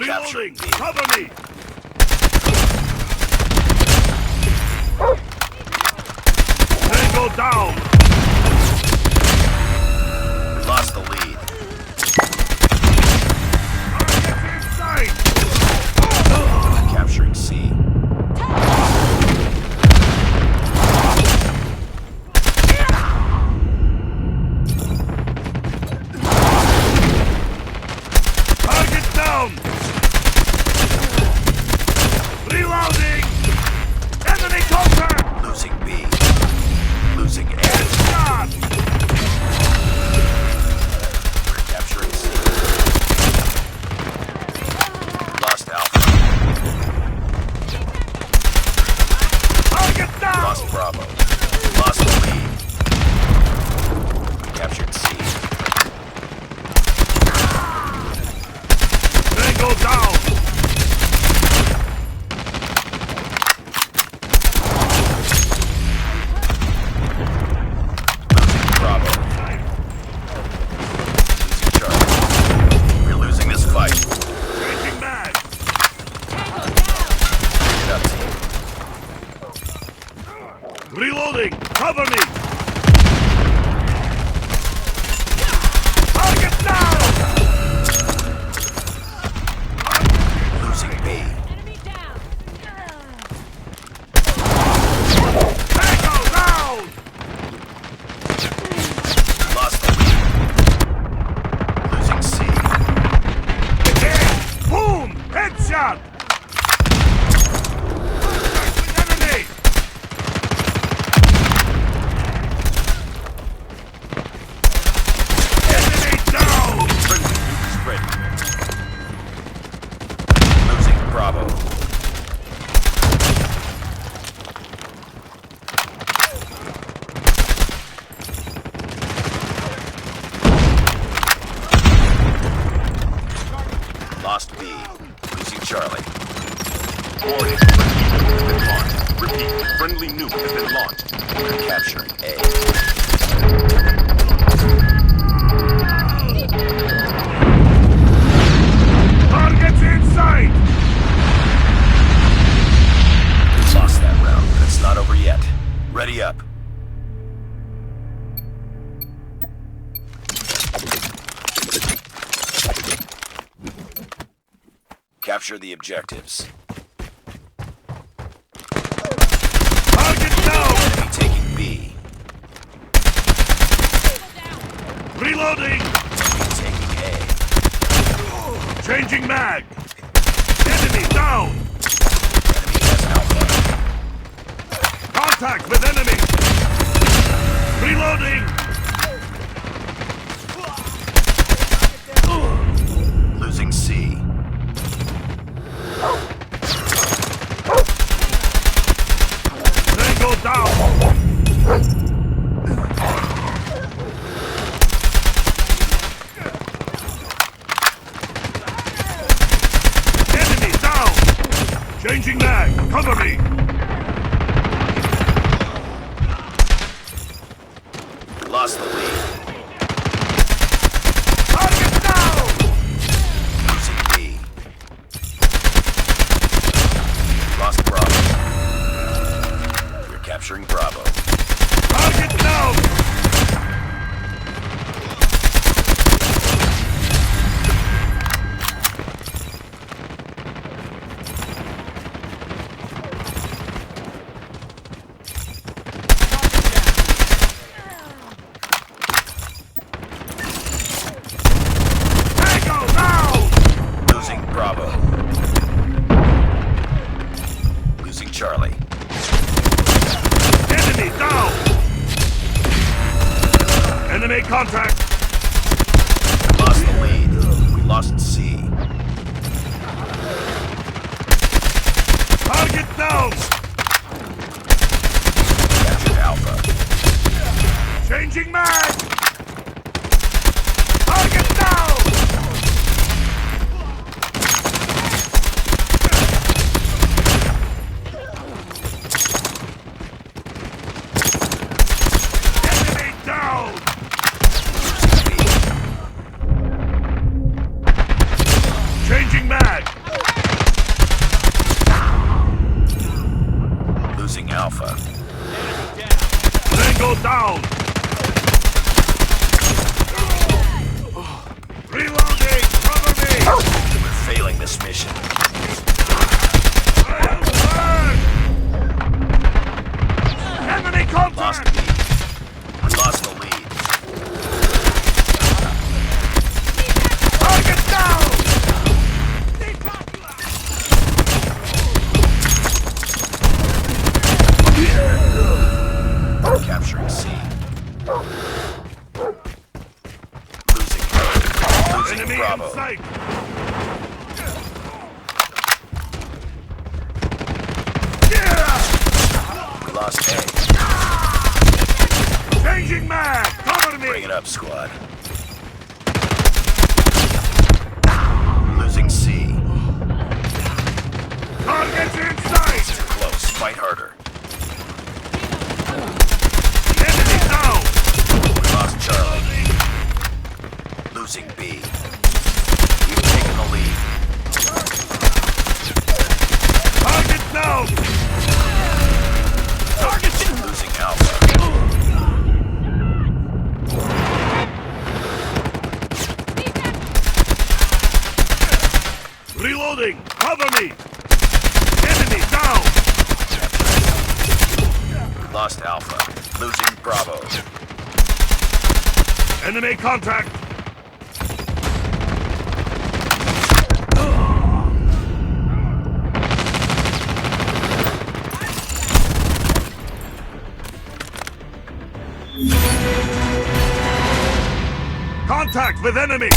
Reloading! Cover me! Tango down! We lost the lead. Target in sight! Capturing C. Target down! Reloading! Enemy contact! Losing B. Losing A. Shot! We're capturing C. Lost Alpha. Target down! Lost Bravo. Lost the lead. We captured C. Tango down! Losing Bravo. Losing Charlie. We're losing this fight. Changing mag! Get up, team. Reloading! Cover me! Target down! Losing B. Enemy down! Tango down! Lost the lead. Losing C. Hit! Boom! Headshot! Enemy! Enemy down! Friendly nuke spread. Losing Bravo. Lost B. Losing Charlie. Warning, friendly nuke has been launched. Repeat, friendly nuke has been launched. We're capturing A. Targets in sight! We lost that round, but it's not over yet. Ready up. Capture the objectives. Target down! Enemy taking B. Reloading! Enemy taking A. Changing mag! Enemy down! Enemy has Alpha. Contact with enemy! Reloading! Losing C. Tango down! Enemy down! Changing mag! Cover me! We lost the lead. Target down! Losing B. Lost Bravo. We're capturing Bravo. Target down! Tango down! Losing Bravo. Losing Charlie. Enemy down! Enemy contact! Lost the lead. We lost C. Target down! Captured Alpha. Changing mag! Target down! Changing mag! Losing Enemy Bravo. in sight. Yeah! We lost A. Changing mag! Cover me! Bring it up, squad. Losing C. Target's in sight! Too close. Fight harder. Enemy down! We lost Charlie. Losing B. We've taken the lead. Target down! Target! Losing Alpha. Reloading! Cover me! Enemy down! Lost Alpha. Losing Bravo. Enemy contact! Contact with enemy!